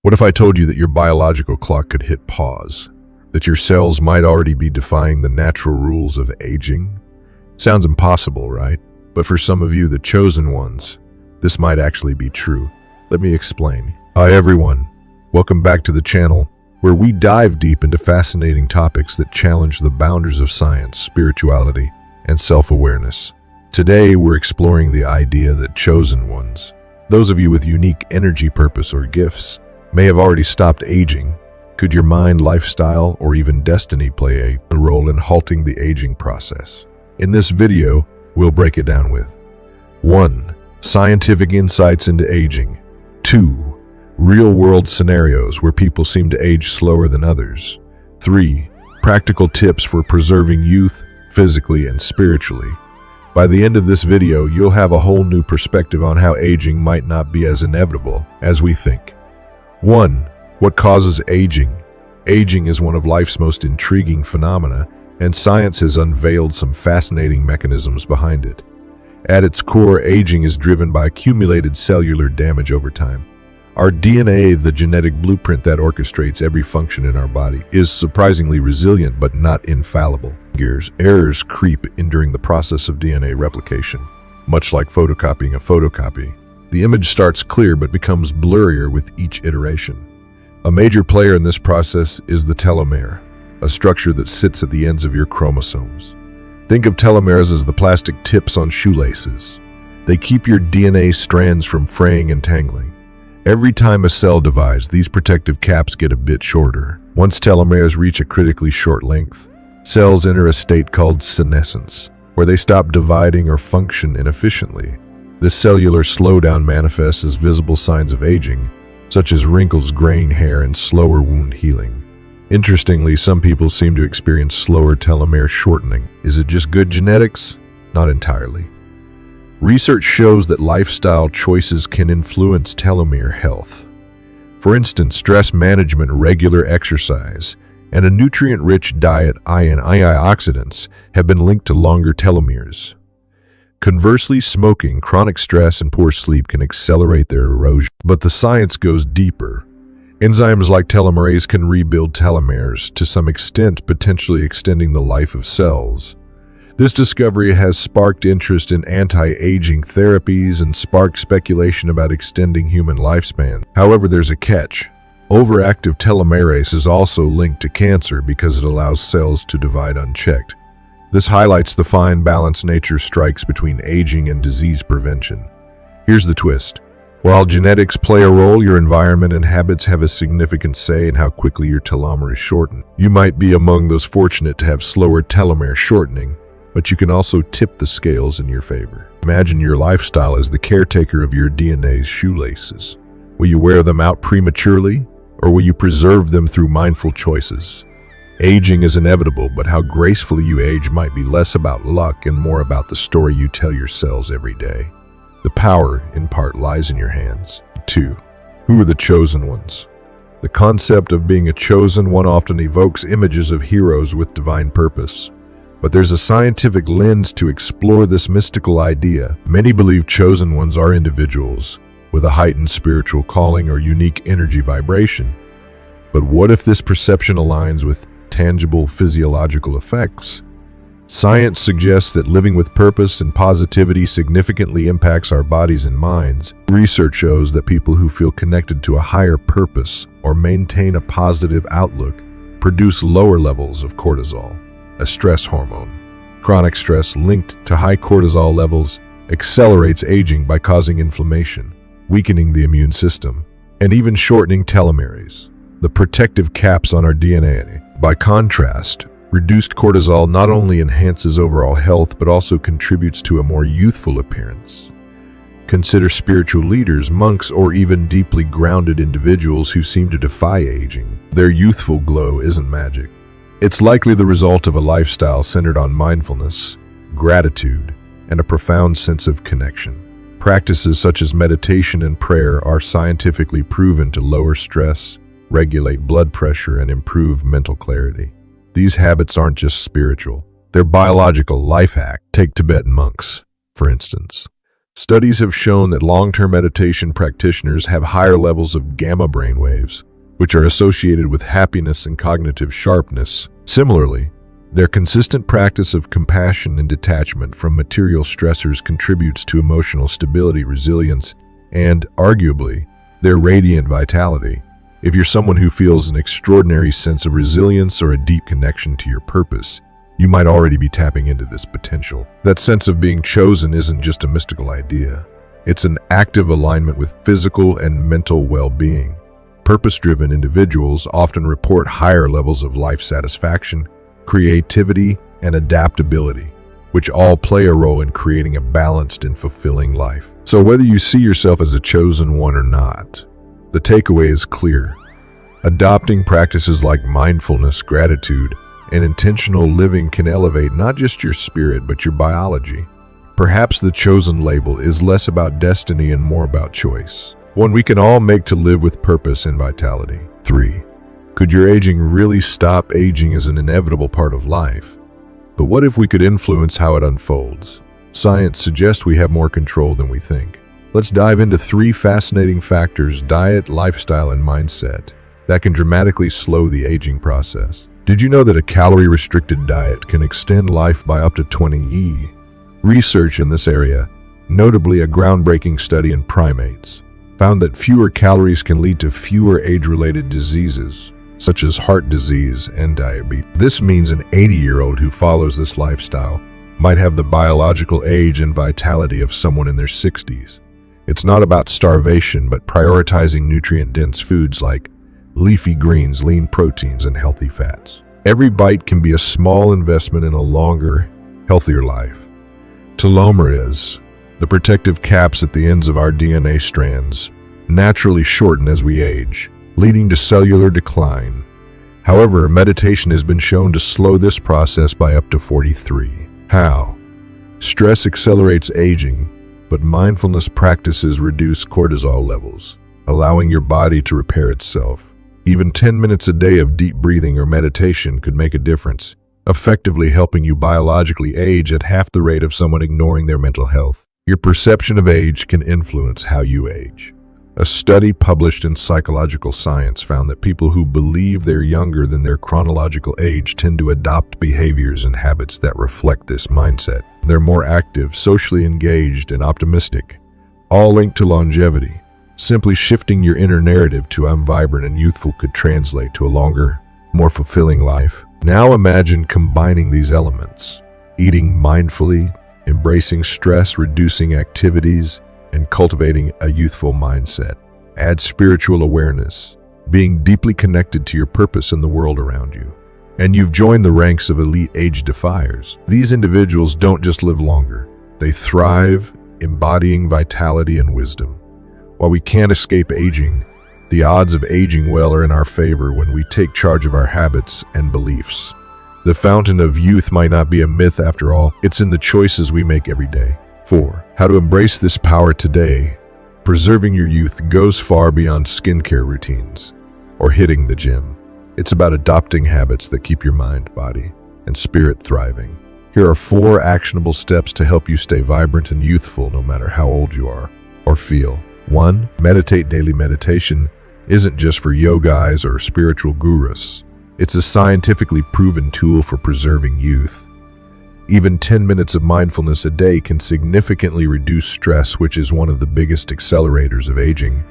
What if I told you that your biological clock could hit pause? That your cells might already be defying the natural rules of aging? Sounds impossible, right? But for some of you, the chosen ones, this might actually be true. Let me explain. Hi everyone, welcome back to the channel, where we dive deep into fascinating topics that challenge the boundaries of science, spirituality, and self-awareness. Today, we're exploring the idea that chosen ones, those of you with unique energy, purpose, or gifts, may have already stopped aging. Could your mind, lifestyle, or even destiny play a role in halting the aging process? In this video, we'll break it down with 1. Scientific insights into aging. 2. Real-world scenarios where people seem to age slower than others. 3. Practical tips for preserving youth, physically and spiritually. By the end of this video, you'll have a whole new perspective on how aging might not be as inevitable as we think. 1. What causes aging? Aging is one of life's most intriguing phenomena, and science has unveiled some fascinating mechanisms behind it. At its core, aging is driven by accumulated cellular damage over time. Our DNA, the genetic blueprint that orchestrates every function in our body, is surprisingly resilient but not infallible. Errors creep in during the process of DNA replication. Much like photocopying a photocopy, the image starts clear but becomes blurrier with each iteration. A major player in this process is the telomere, a structure that sits at the ends of your chromosomes. Think of telomeres as the plastic tips on shoelaces. They keep your DNA strands from fraying and tangling. Every time a cell divides, these protective caps get a bit shorter. Once telomeres reach a critically short length, cells enter a state called senescence, where they stop dividing or function inefficiently. This cellular slowdown manifests as visible signs of aging, such as wrinkles, graying hair, and slower wound healing. Interestingly, some people seem to experience slower telomere shortening. Is it just good genetics? Not entirely. Research shows that lifestyle choices can influence telomere health. For instance, stress management, regular exercise, and a nutrient-rich diet and antioxidants have been linked to longer telomeres. Conversely, smoking, chronic stress, and poor sleep can accelerate their erosion. But the science goes deeper. Enzymes like telomerase can rebuild telomeres to some extent, potentially extending the life of cells. This discovery has sparked interest in anti-aging therapies and sparked speculation about extending human lifespan. However, there's a catch. Overactive telomerase is also linked to cancer because it allows cells to divide unchecked. This highlights the fine balance nature strikes between aging and disease prevention. Here's the twist. While genetics play a role, your environment and habits have a significant say in how quickly your telomeres shorten. You might be among those fortunate to have slower telomere shortening, but you can also tip the scales in your favor. Imagine your lifestyle as the caretaker of your DNA's shoelaces. Will you wear them out prematurely, or will you preserve them through mindful choices? Aging is inevitable, but how gracefully you age might be less about luck and more about the story you tell your cells every day. The power, in part, lies in your hands. 2. Who are the chosen ones? The concept of being a chosen one often evokes images of heroes with divine purpose. But there's a scientific lens to explore this mystical idea. Many believe chosen ones are individuals with a heightened spiritual calling or unique energy vibration. But what if this perception aligns with tangible physiological effects? Science suggests that living with purpose and positivity significantly impacts our bodies and minds. Research shows that people who feel connected to a higher purpose or maintain a positive outlook produce lower levels of cortisol, a stress hormone. Chronic stress linked to high cortisol levels accelerates aging by causing inflammation, weakening the immune system, and even shortening telomeres, the protective caps on our DNA. By contrast, reduced cortisol not only enhances overall health but also contributes to a more youthful appearance. Consider spiritual leaders, monks, or even deeply grounded individuals who seem to defy aging. Their youthful glow isn't magic. It's likely the result of a lifestyle centered on mindfulness, gratitude, and a profound sense of connection. Practices such as meditation and prayer are scientifically proven to lower stress, regulate blood pressure, and improve mental clarity. These habits aren't just spiritual, they're biological life hacks. Take Tibetan monks, for instance. Studies have shown that long-term meditation practitioners have higher levels of gamma brainwaves, which are associated with happiness and cognitive sharpness. Similarly, their consistent practice of compassion and detachment from material stressors contributes to emotional stability, resilience, and, arguably, their radiant vitality. If you're someone who feels an extraordinary sense of resilience or a deep connection to your purpose, you might already be tapping into this potential. That sense of being chosen isn't just a mystical idea. It's an active alignment with physical and mental well-being. Purpose-driven individuals often report higher levels of life satisfaction, creativity, and adaptability, which all play a role in creating a balanced and fulfilling life. So whether you see yourself as a chosen one or not, the takeaway is clear. Adopting practices like mindfulness, gratitude, and intentional living can elevate not just your spirit, but your biology. Perhaps the chosen label is less about destiny and more about choice, one we can all make to live with purpose and vitality. 3. Could your aging really stop? Aging is an inevitable part of life. But what if we could influence how it unfolds? Science suggests we have more control than we think. Let's dive into 3 fascinating factors: diet, lifestyle, and mindset that can dramatically slow the aging process. Did you know that a calorie-restricted diet can extend life by up to 20 years? Research in this area, notably a groundbreaking study in primates, found that fewer calories can lead to fewer age-related diseases, such as heart disease and diabetes. This means an 80-year-old who follows this lifestyle might have the biological age and vitality of someone in their 60s. It's not about starvation, but prioritizing nutrient-dense foods like leafy greens, lean proteins, and healthy fats. Every bite can be a small investment in a longer, healthier life. Telomeres, the protective caps at the ends of our DNA strands, naturally shorten as we age, leading to cellular decline. However, meditation has been shown to slow this process by up to 43. How? Stress accelerates aging, but mindfulness practices reduce cortisol levels, allowing your body to repair itself. Even 10 minutes a day of deep breathing or meditation could make a difference, effectively helping you biologically age at half the rate of someone ignoring their mental health. Your perception of age can influence how you age. A study published in Psychological Science found that people who believe they're younger than their chronological age tend to adopt behaviors and habits that reflect this mindset. They're more active, socially engaged, and optimistic, all linked to longevity. Simply shifting your inner narrative to "I'm vibrant and youthful" could translate to a longer, more fulfilling life. Now imagine combining these elements: eating mindfully, embracing stress, reducing activities, and cultivating a youthful mindset. Add spiritual awareness, being deeply connected to your purpose and the world around you. And you've joined the ranks of elite age defiers. These individuals don't just live longer, they thrive, embodying vitality and wisdom. While we can't escape aging, the odds of aging well are in our favor when we take charge of our habits and beliefs. The fountain of youth might not be a myth after all, it's in the choices we make every day. 4. How to embrace this power today. Preserving your youth goes far beyond skincare routines or hitting the gym. It's about adopting habits that keep your mind, body, and spirit thriving. Here are 4 actionable steps to help you stay vibrant and youthful no matter how old you are or feel. 1. Meditate. Daily meditation isn't just for yogis or spiritual gurus. It's a scientifically proven tool for preserving youth. Even 10 minutes of mindfulness a day can significantly reduce stress, which is one of the biggest accelerators of aging.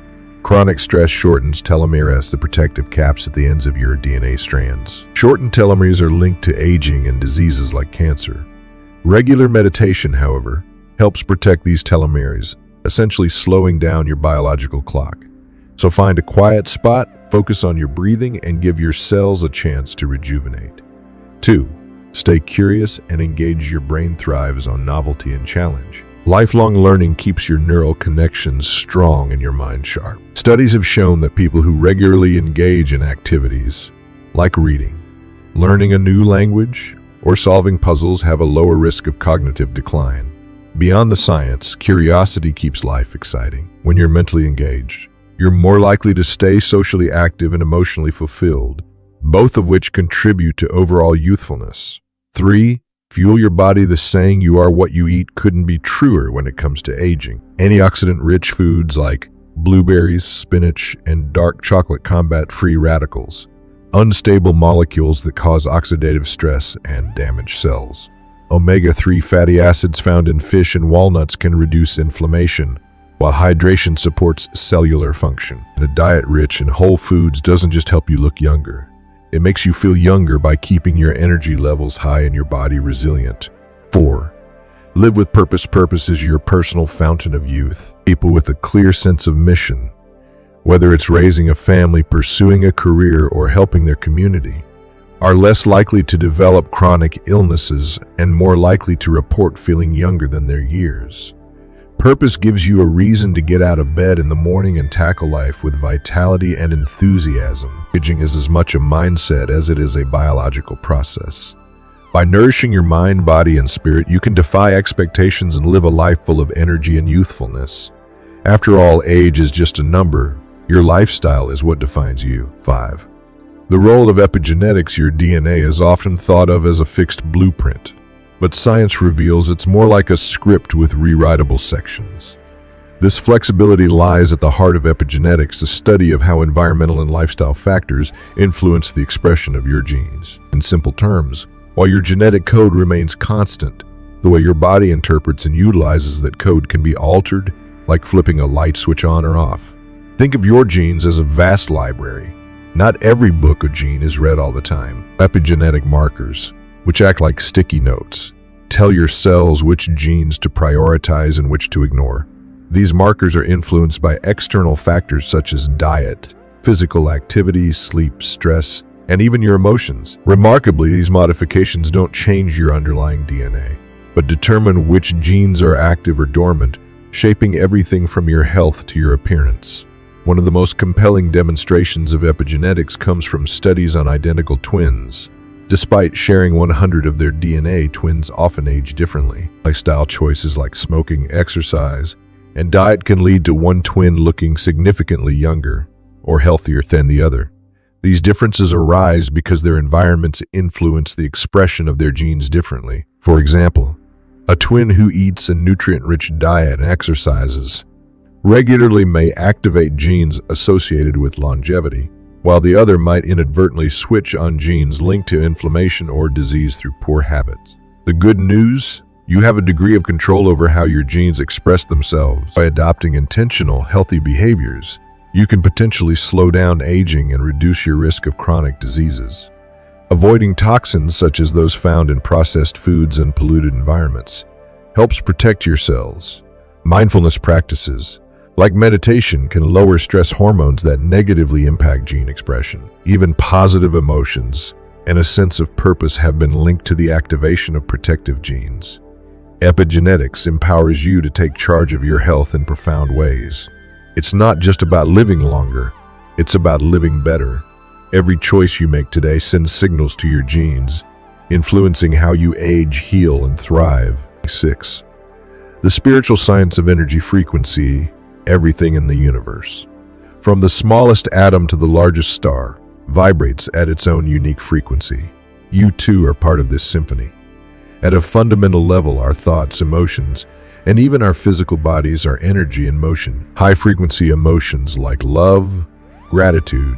Chronic stress shortens telomeres, the protective caps at the ends of your DNA strands. Shortened telomeres are linked to aging and diseases like cancer. Regular meditation, however, helps protect these telomeres, essentially slowing down your biological clock. So find a quiet spot, focus on your breathing, and give your cells a chance to rejuvenate. 2. Stay curious and engage. Your brain thrives on novelty and challenge. Lifelong learning keeps your neural connections strong and your mind sharp. Studies have shown that people who regularly engage in activities like reading, learning a new language, or solving puzzles have a lower risk of cognitive decline. Beyond the science, curiosity keeps life exciting. When you're mentally engaged, you're more likely to stay socially active and emotionally fulfilled, both of which contribute to overall youthfulness. 3. Fuel your body. The saying "you are what you eat" couldn't be truer when it comes to aging. Antioxidant-rich foods like blueberries, spinach, and dark chocolate combat free radicals, unstable molecules that cause oxidative stress and damage cells. Omega-3 fatty acids found in fish and walnuts can reduce inflammation, while hydration supports cellular function. A diet rich in whole foods doesn't just help you look younger. It makes you feel younger by keeping your energy levels high and your body resilient. 4. Live with purpose. Purpose is your personal fountain of youth. People with a clear sense of mission, whether it's raising a family, pursuing a career, or helping their community, are less likely to develop chronic illnesses and more likely to report feeling younger than their years. Purpose gives you a reason to get out of bed in the morning and tackle life with vitality and enthusiasm. Aging is as much a mindset as it is a biological process. By nourishing your mind, body, and spirit, you can defy expectations and live a life full of energy and youthfulness. After all, age is just a number. Your lifestyle is what defines you. 5. The role of epigenetics. Your DNA is often thought of as a fixed blueprint, but science reveals it's more like a script with rewritable sections. This flexibility lies at the heart of epigenetics, the study of how environmental and lifestyle factors influence the expression of your genes. In simple terms, while your genetic code remains constant, the way your body interprets and utilizes that code can be altered, like flipping a light switch on or off. Think of your genes as a vast library. Not every book or gene is read all the time. Epigenetic markers, which act like sticky notes, tell your cells which genes to prioritize and which to ignore. These markers are influenced by external factors such as diet, physical activity, sleep, stress, and even your emotions. Remarkably, these modifications don't change your underlying DNA, but determine which genes are active or dormant, shaping everything from your health to your appearance. One of the most compelling demonstrations of epigenetics comes from studies on identical twins. Despite sharing 100 of their DNA, twins often age differently. Lifestyle choices like smoking, exercise, and diet can lead to one twin looking significantly younger or healthier than the other. These differences arise because their environments influence the expression of their genes differently. For example, a twin who eats a nutrient-rich diet and exercises regularly may activate genes associated with longevity, while the other might inadvertently switch on genes linked to inflammation or disease through poor habits. The good news? You have a degree of control over how your genes express themselves. By adopting intentional, healthy behaviors, you can potentially slow down aging and reduce your risk of chronic diseases. Avoiding toxins such as those found in processed foods and polluted environments helps protect your cells. Mindfulness practices, like meditation, can lower stress hormones that negatively impact gene expression. Even positive emotions and a sense of purpose have been linked to the activation of protective genes. Epigenetics empowers you to take charge of your health in profound ways. It's not just about living longer, it's about living better. Every choice you make today sends signals to your genes, influencing how you age, heal, and thrive. 6. The spiritual science of energy frequency. Everything in the universe, from the smallest atom to the largest star, vibrates at its own unique frequency. You too are part of this symphony. At a fundamental level, our thoughts, emotions, and even our physical bodies are energy in motion. High-frequency emotions like love, gratitude,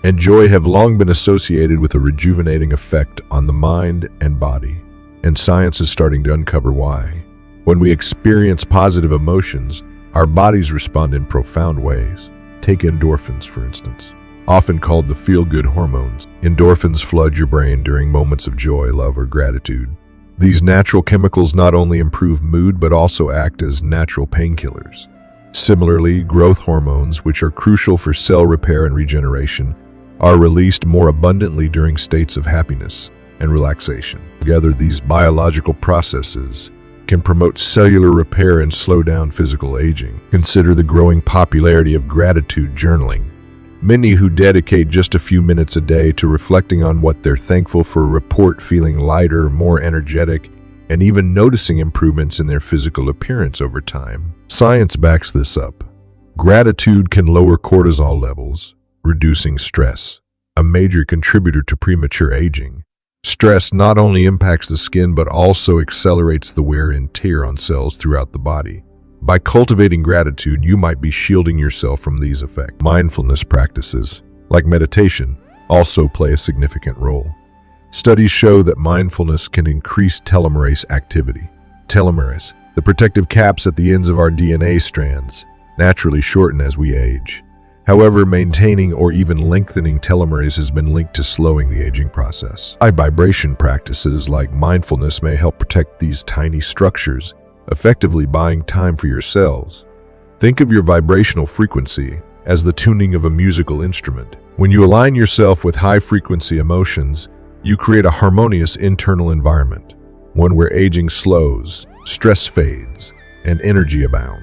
and joy have long been associated with a rejuvenating effect on the mind and body, and science is starting to uncover why. When we experience positive emotions, our bodies respond in profound ways. Take endorphins, for instance. Often called the feel-good hormones, endorphins flood your brain during moments of joy, love, or gratitude. These natural chemicals not only improve mood but also act as natural painkillers. Similarly, growth hormones, which are crucial for cell repair and regeneration, are released more abundantly during states of happiness and relaxation. Together, these biological processes can promote cellular repair and slow down physical aging. Consider the growing popularity of gratitude journaling. Many who dedicate just a few minutes a day to reflecting on what they're thankful for report feeling lighter, more energetic, and even noticing improvements in their physical appearance over time. Science backs this up. Gratitude can lower cortisol levels, reducing stress, a major contributor to premature aging. Stress not only impacts the skin but also accelerates the wear and tear on cells throughout the body. By cultivating gratitude, you might be shielding yourself from these effects. Mindfulness practices, like meditation, also play a significant role. Studies show that mindfulness can increase telomerase activity. Telomeres, the protective caps at the ends of our DNA strands, naturally shorten as we age. However, maintaining or even lengthening telomeres has been linked to slowing the aging process. High vibration practices like mindfulness may help protect these tiny structures, effectively buying time for your cells. Think of your vibrational frequency as the tuning of a musical instrument. When you align yourself with high-frequency emotions, you create a harmonious internal environment, one where aging slows, stress fades, and energy abounds.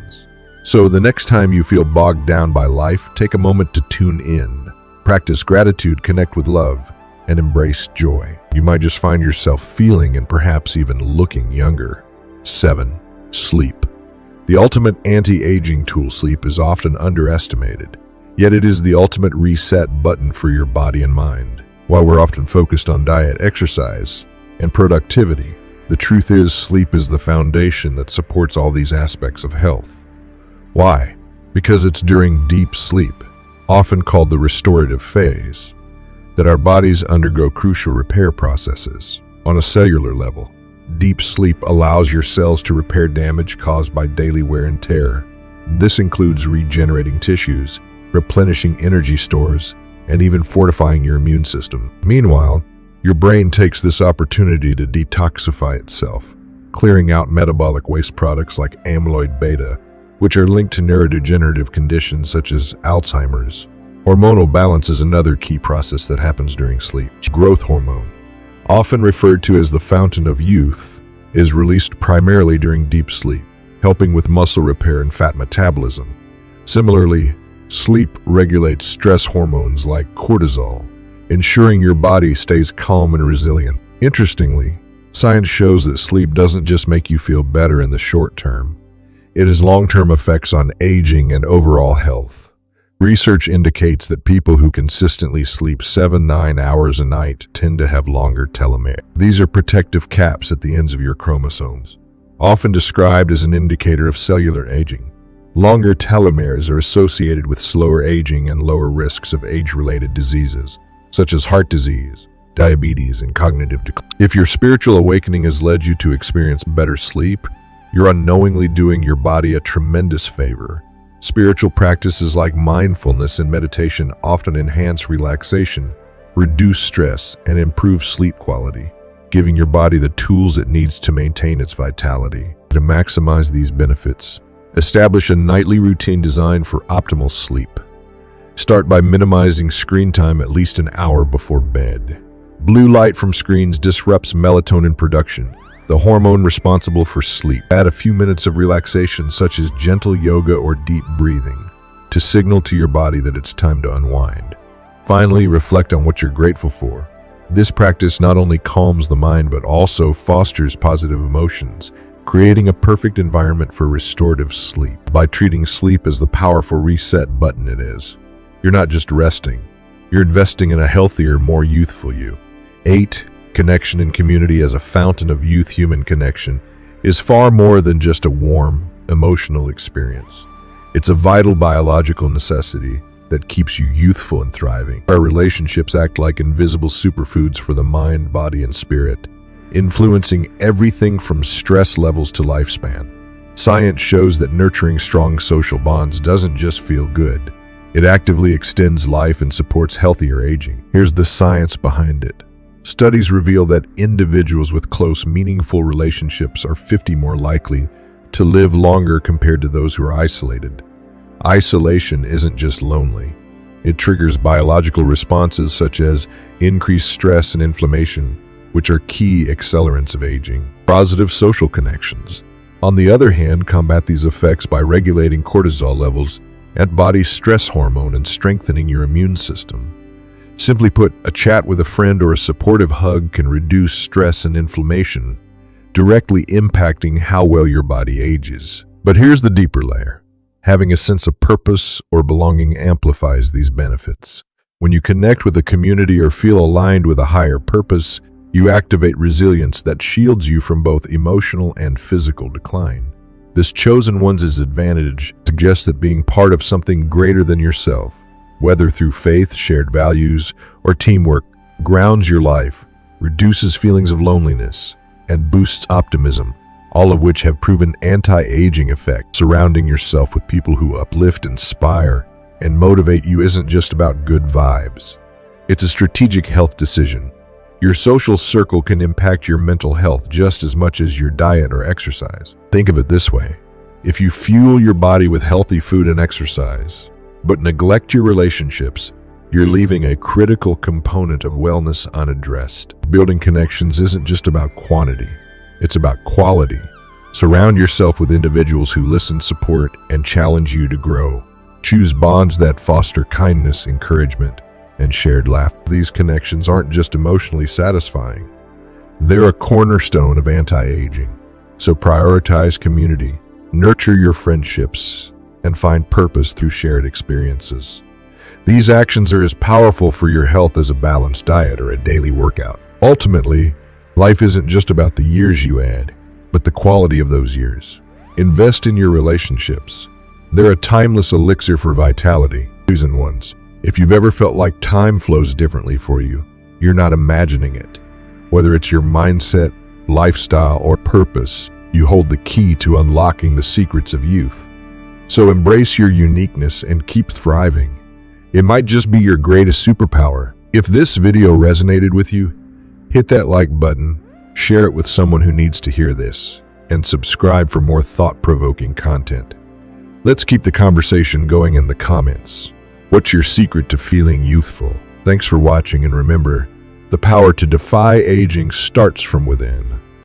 So the next time you feel bogged down by life, take a moment to tune in, practice gratitude, connect with love, and embrace joy. You might just find yourself feeling and perhaps even looking younger. 7. Sleep. The ultimate anti-aging tool. Sleep is often underestimated, yet it is the ultimate reset button for your body and mind. While we're often focused on diet, exercise, and productivity, the truth is sleep is the foundation that supports all these aspects of health. Why? Because it's during deep sleep, often called the restorative phase, that our bodies undergo crucial repair processes. On a cellular level, deep sleep allows your cells to repair damage caused by daily wear and tear. This includes regenerating tissues, replenishing energy stores, and even fortifying your immune system. Meanwhile, your brain takes this opportunity to detoxify itself, clearing out metabolic waste products like amyloid beta, which are linked to neurodegenerative conditions such as Alzheimer's. Hormonal balance is another key process that happens during sleep. Growth hormone, often referred to as the fountain of youth, is released primarily during deep sleep, helping with muscle repair and fat metabolism. Similarly, sleep regulates stress hormones like cortisol, ensuring your body stays calm and resilient. Interestingly, science shows that sleep doesn't just make you feel better in the short term. It has long-term effects on aging and overall health. Research indicates that people who consistently sleep 7-9 hours a night tend to have longer telomeres. These are protective caps at the ends of your chromosomes, often described as an indicator of cellular aging. Longer telomeres are associated with slower aging and lower risks of age-related diseases, such as heart disease, diabetes, and cognitive decline. If your spiritual awakening has led you to experience better sleep, you're unknowingly doing your body a tremendous favor. Spiritual practices like mindfulness and meditation often enhance relaxation, reduce stress, and improve sleep quality, giving your body the tools it needs to maintain its vitality. To maximize these benefits, establish a nightly routine designed for optimal sleep. Start by minimizing screen time at least an hour before bed. Blue light from screens disrupts melatonin production, the hormone responsible for sleep. Add a few minutes of relaxation such as gentle yoga or deep breathing to signal to your body that it's time to unwind. Finally, reflect on what you're grateful for. This practice not only calms the mind but also fosters positive emotions, creating a perfect environment for restorative sleep. By treating sleep as the powerful reset button it is, you're not just resting, you're investing in a healthier, more youthful you. 8. Connection and community as a fountain of youth. Human connection is far more than just a warm, emotional experience. It's a vital biological necessity that keeps you youthful and thriving. Our relationships act like invisible superfoods for the mind, body, and spirit, influencing everything from stress levels to lifespan. Science shows that nurturing strong social bonds doesn't just feel good. It actively extends life and supports healthier aging. Here's the science behind it. Studies reveal that individuals with close, meaningful relationships are 50 more likely to live longer compared to those who are isolated. Isolation isn't just lonely. It triggers biological responses such as increased stress and inflammation, which are key accelerants of aging. Positive social connections, on the other hand, combat these effects by regulating cortisol levels and body stress hormone and strengthening your immune system. Simply put, a chat with a friend or a supportive hug can reduce stress and inflammation, directly impacting how well your body ages. But here's the deeper layer. Having a sense of purpose or belonging amplifies these benefits. When you connect with a community or feel aligned with a higher purpose, You activate resilience that shields you from both emotional and physical decline. This chosen one's advantage suggests that being part of something greater than yourself, whether through faith, shared values, or teamwork, grounds your life, reduces feelings of loneliness, and boosts optimism, all of which have proven anti-aging effects. Surrounding yourself with people who uplift, inspire, and motivate you isn't just about good vibes. It's a strategic health decision. Your social circle can impact your mental health just as much as your diet or exercise. Think of it this way. If you fuel your body with healthy food and exercise, but neglect your relationships, you're leaving a critical component of wellness unaddressed. Building connections isn't just about quantity, it's about quality. Surround yourself with individuals who listen, support, and challenge you to grow. Choose bonds that foster kindness, encouragement, and shared laughter. These connections aren't just emotionally satisfying, they're a cornerstone of anti-aging. So prioritize community, nurture your friendships, and find purpose through shared experiences. These actions are as powerful for your health as a balanced diet or a daily workout. Ultimately, life isn't just about the years you add, but the quality of those years. Invest in your relationships. They're a timeless elixir for vitality. Chosen ones. If you've ever felt like time flows differently for you, you're not imagining it. Whether it's your mindset, lifestyle, or purpose, you hold the key to unlocking the secrets of youth. So embrace your uniqueness and keep thriving. It might just be your greatest superpower. If this video resonated with you, hit that like button, share it with someone who needs to hear this, and subscribe for more thought-provoking content. Let's keep the conversation going in the comments. What's your secret to feeling youthful? Thanks for watching, and remember, the power to defy aging starts from within.